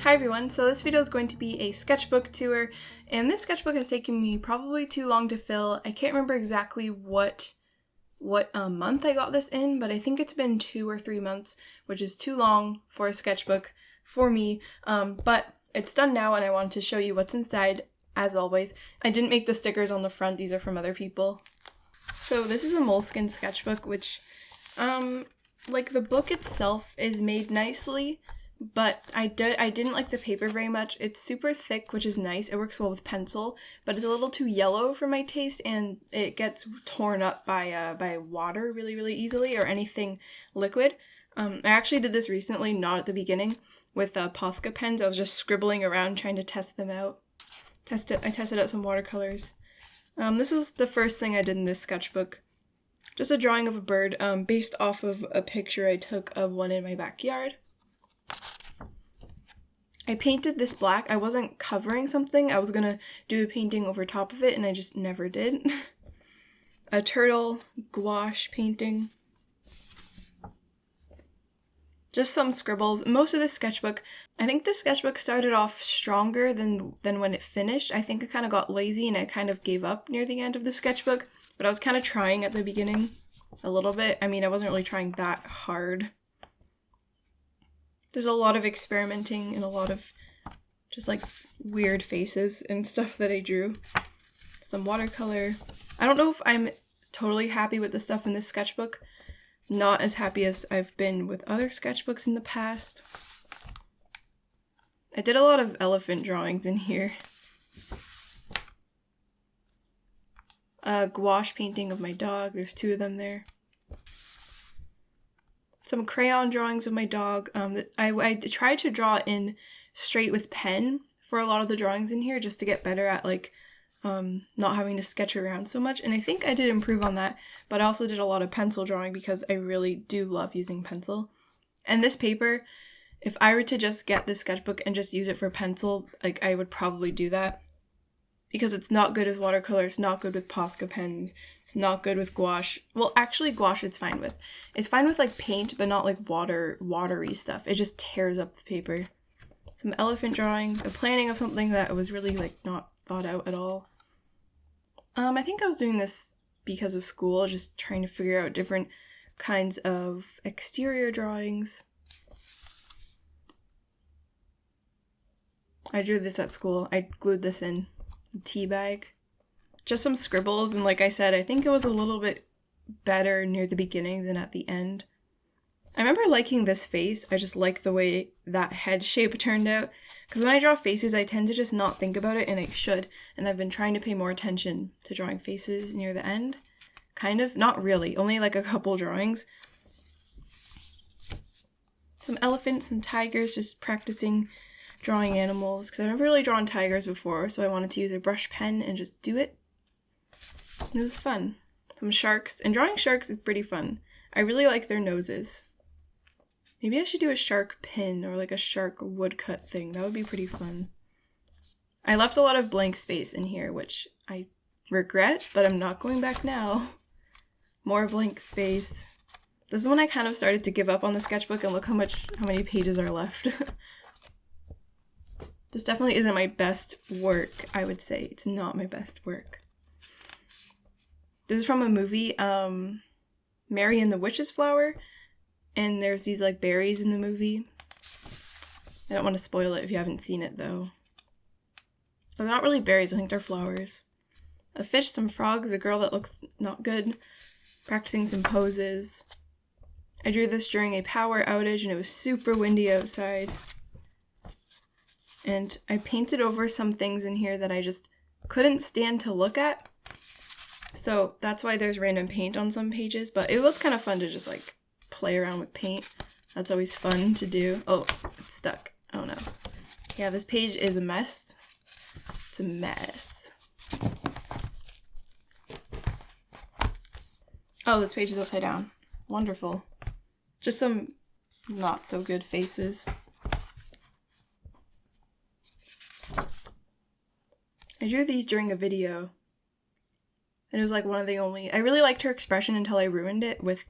Hi everyone, so this video is going to be a sketchbook tour, and this sketchbook has taken me probably too long to fill. I can't remember exactly what month I got this in, but I think it's been 2 or 3 months, which is too long for a sketchbook for me, but it's done now and I wanted to show you what's inside, as always. I didn't make the stickers on the front, these are from other people. So this is a Moleskine sketchbook, which, like the book itself is made nicely, but I didn't like the paper very much. It's super thick, which is nice. It works well with pencil, but it's a little too yellow for my taste, and it gets torn up by water really easily, or anything liquid. I actually did this recently, not at the beginning, with Posca pens. I was just scribbling around trying to test them out. I tested out some watercolors. This was the first thing I did in this sketchbook. Just a drawing of a bird, based off of a picture I took of one in my backyard. I painted this black. I wasn't covering something. I was gonna do a painting over top of it, and I just never did. A turtle gouache painting. Just some scribbles. Most of this sketchbook, I think this sketchbook started off stronger than when it finished. I think I kind of got lazy and I kind of gave up near the end of the sketchbook, but I was kind of trying at the beginning a little bit. I mean, I wasn't really trying that hard. There's a lot of experimenting and a lot of just like weird faces and stuff that I drew. Some watercolor. I don't know if I'm totally happy with the stuff in this sketchbook. Not as happy as I've been with other sketchbooks in the past. I did a lot of elephant drawings in here. A gouache painting of my dog. There's 2 of them there. Some crayon drawings of my dog. I tried to draw in straight with pen for a lot of the drawings in here, just to get better at like not having to sketch around so much, and I think I did improve on that, but I also did a lot of pencil drawing because I really do love using pencil. And this paper, if I were to just get this sketchbook and just use it for pencil, like I would probably do that, because it's not good with watercolor, it's not good with Posca pens, it's not good with gouache. Well, actually gouache it's fine with. It's fine with like paint, but not like watery stuff. It just tears up the paper. Some elephant drawings, a planning of something that was really like not thought out at all. I think I was doing this because of school, just trying to figure out different kinds of exterior drawings. I drew this at school. I glued this in a tea bag. Just some scribbles, and like I said, I think it was a little bit better near the beginning than at the end. I remember liking this face. I just like the way that head shape turned out. Because when I draw faces, I tend to just not think about it, and I should. And I've been trying to pay more attention to drawing faces near the end. Kind of. Not really. Only like a couple drawings. Some elephants and tigers, just practicing drawing animals. Because I've never really drawn tigers before, so I wanted to use a brush pen and just do it. It was fun. Some sharks. And drawing sharks is pretty fun. I really like their noses. Maybe I should do a shark pin or like a shark woodcut thing. That would be pretty fun. I left a lot of blank space in here, which I regret, but I'm not going back now. More blank space. This is when I kind of started to give up on the sketchbook, and look how many pages are left. This definitely isn't my best work, I would say. It's not my best work. This is from a movie, Mary and the Witch's Flower. And there's these like berries in the movie. I don't want to spoil it if you haven't seen it though. They're not really berries, I think they're flowers. A fish, some frogs, a girl that looks not good, practicing some poses. I drew this during a power outage and it was super windy outside. And I painted over some things in here that I just couldn't stand to look at. So that's why there's random paint on some pages, but it was kind of fun to just like play around with paint. That's always fun to do. Oh, it's stuck. Oh no. Yeah, this page is a mess. It's a mess. Oh, this page is upside down. Wonderful. Just some not so good faces. I drew these during a video. And it was like one of the only, I really liked her expression until I ruined it with,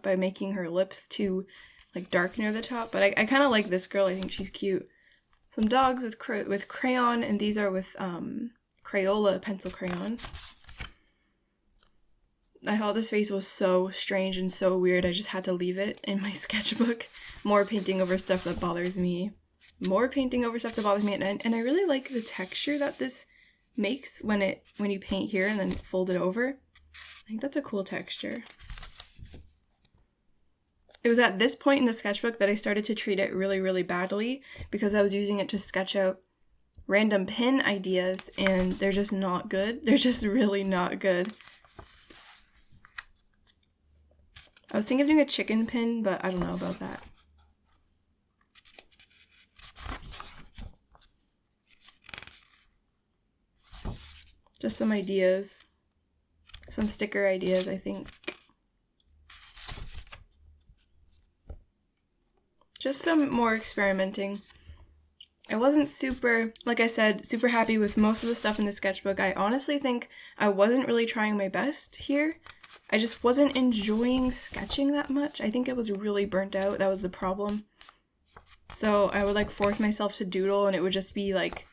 by making her lips too like dark near the top. But I kind of like this girl, I think she's cute. some dogs with crayon, and these are with Crayola pencil crayon. I thought this face was so strange and so weird, I just had to leave it in my sketchbook. More painting over stuff that bothers me. More painting over stuff that bothers me, and I really like the texture that this makes when you paint here and then fold it over. I think that's a cool texture. It was at this point in the sketchbook that I started to treat it really, really badly because I was using it to sketch out random pin ideas, and they're just not good. They're just really not good. I was thinking of doing a chicken pin, but I don't know about that. Just some ideas. Some sticker ideas, I think. Just some more experimenting. I wasn't super, like I said, super happy with most of the stuff in the sketchbook. I honestly think I wasn't really trying my best here. I just wasn't enjoying sketching that much. I think I was really burnt out. That was the problem. So I would like force myself to doodle and it would just be like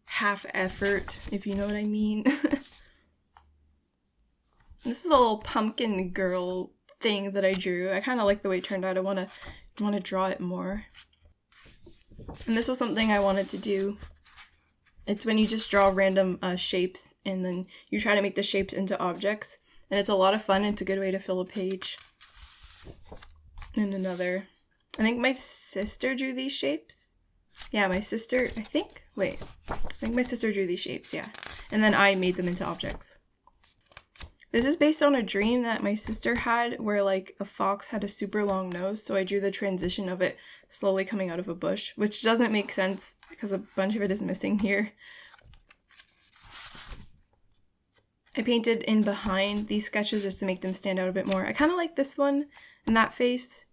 half effort, if you know what I mean. This is a little pumpkin girl thing that I drew. I kind of like the way it turned out. I want to draw it more. And this was something I wanted to do. It's when you just draw random shapes and then you try to make the shapes into objects. And it's a lot of fun. It's a good way to fill a page. And another. I think my sister drew these shapes. Yeah, my sister, I think my sister drew these shapes, yeah. And then I made them into objects. This is based on a dream that my sister had where like a fox had a super long nose, so I drew the transition of it slowly coming out of a bush, which doesn't make sense because a bunch of it is missing here. I painted in behind these sketches just to make them stand out a bit more. I kind of like this one and that face.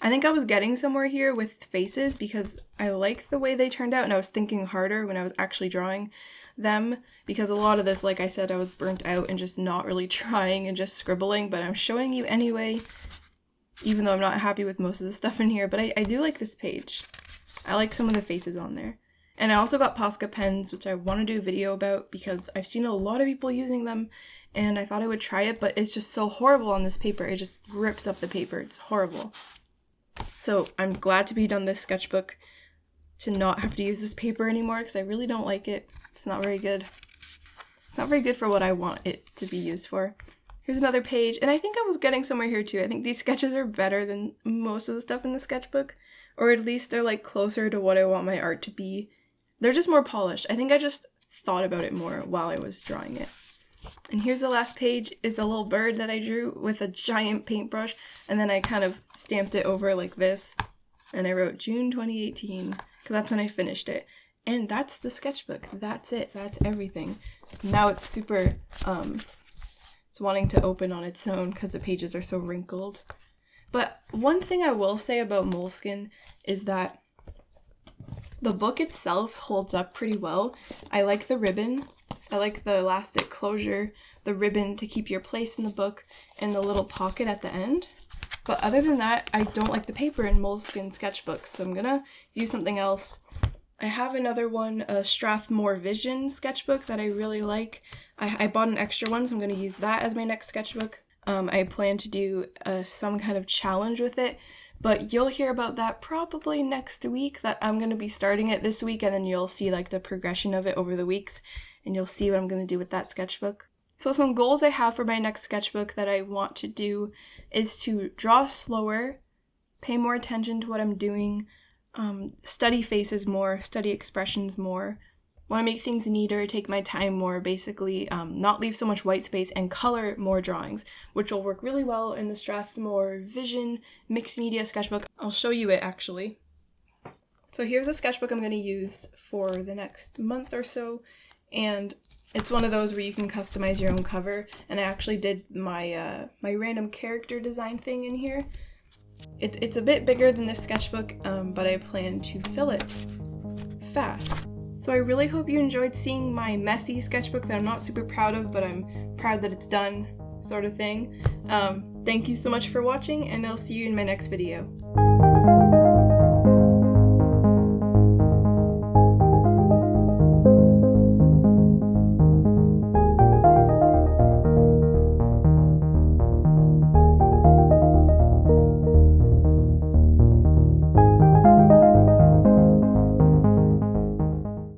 I think I was getting somewhere here with faces because I like the way they turned out and I was thinking harder when I was actually drawing them because a lot of this, like I said, I was burnt out and just not really trying and just scribbling, but I'm showing you anyway, even though I'm not happy with most of the stuff in here, but I do like this page. I like some of the faces on there. And I also got Posca pens, which I want to do a video about because I've seen a lot of people using them and I thought I would try it, but it's just so horrible on this paper. It just rips up the paper. It's horrible. So I'm glad to be done this sketchbook, to not have to use this paper anymore because I really don't like it. It's not very good. It's not very good for what I want it to be used for. Here's another page, and I think I was getting somewhere here too. I think these sketches are better than most of the stuff in the sketchbook, or at least they're like closer to what I want my art to be. They're just more polished. I think I just thought about it more while I was drawing it. And here's the last page, is a little bird that I drew with a giant paintbrush, and then I kind of stamped it over like this, and I wrote June 2018, because that's when I finished it. And that's the sketchbook. That's it. That's everything. Now it's super, it's wanting to open on its own because the pages are so wrinkled. But one thing I will say about Moleskine is that the book itself holds up pretty well. I like the ribbon. I like the elastic closure, the ribbon to keep your place in the book, and the little pocket at the end. But other than that, I don't like the paper in Moleskine sketchbooks, so I'm gonna use something else. I have another one, a Strathmore Vision sketchbook that I really like. I bought an extra one, so I'm gonna use that as my next sketchbook. I plan to do some kind of challenge with it, but you'll hear about that probably next week. That I'm going to be starting it this week, and then you'll see like the progression of it over the weeks, and you'll see what I'm going to do with that sketchbook. So some goals I have for my next sketchbook that I want to do is to draw slower, pay more attention to what I'm doing, study faces more, study expressions more, want to make things neater, take my time more, basically not leave so much white space, and color more drawings, which will work really well in the Strathmore Vision mixed media sketchbook. I'll show you it actually. So here's a sketchbook I'm going to use for the next month or so, and it's one of those where you can customize your own cover, and I actually did my my random character design thing in here. It's a bit bigger than this sketchbook, but I plan to fill it fast. So I really hope you enjoyed seeing my messy sketchbook that I'm not super proud of, but I'm proud that it's done, sort of thing. Thank you so much for watching, and I'll see you in my next video.